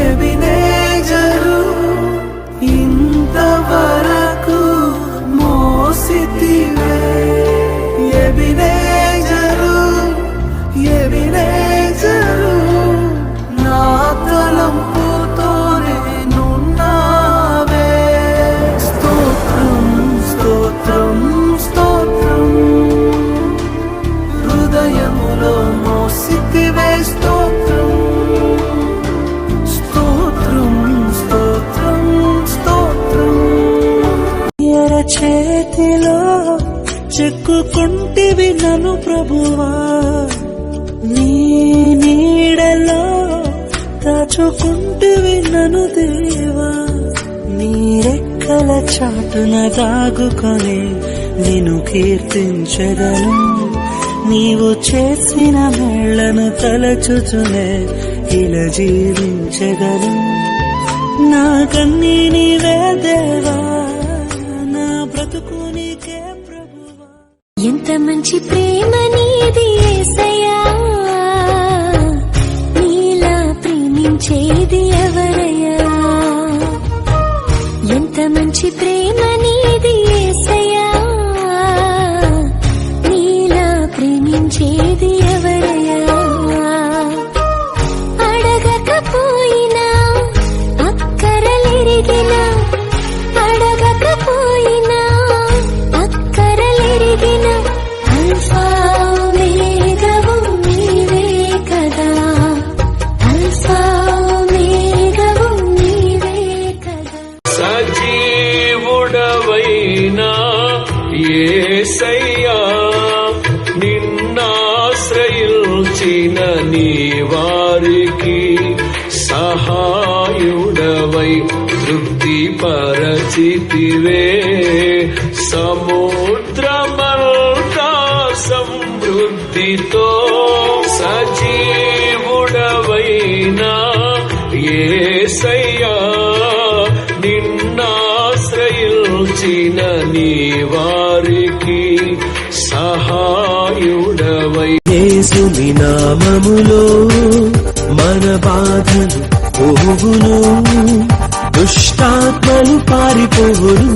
Ebenezer ఇంతవరకు మోసితివే Ebenezer Ebenezer నా తలంపుతోనే నున్నావే స్తోత్రం స్తోత్రం స్తోత్రం హృదయములో మోసితివే స్తోత్రం స్తోత్రం స్తోత్రం స్తోత్రం చేతిలో చెక్కుకుంటివి నన్ను ప్రభువా నీ నీడలో దాచుకుంటివి నన్ను దేవా నీ రెక్కల చాటున దాగుకొని నిన్ను కీర్తించెదను నీవు చేసిన మేళ్లను తలచుచునే ఇలా జీవించెదను నా కన్నీ నీవే దేవా నా బ్రతుకు నీకే ప్రభువా ఎంత మంచి ప్రేమ నీది యేసయ్యా నీలా ప్రేమించేది ఎవరయ్యా ఎంత మంచి ప్రేమ నీది యేసయ్యా నీలా ప్రేమించేది ఎవరయ్యా అడగకపోయినా అక్కరలెరిగినా అడగకపోయినా అక్కరలెరిగిన అల్ఫా ఓమేగావు నీవే కదా అల్ఫా ఓమేగావు నీవే కదా సజీవుడవైనా యేసయ్యా నిన్నాశ్రయించిన నీ వారికి సహాయుడవై తృప్తిపరచితివే సముద్రమంతా సమృద్ధితో సజీవుడవైనా యేసయ్యా నిన్నాశ్రయించిన నీ వారికి సహాయుడవై యేసుని నామములో మన బాధలు పోవును దుష్టాత్మలు పారిపోవును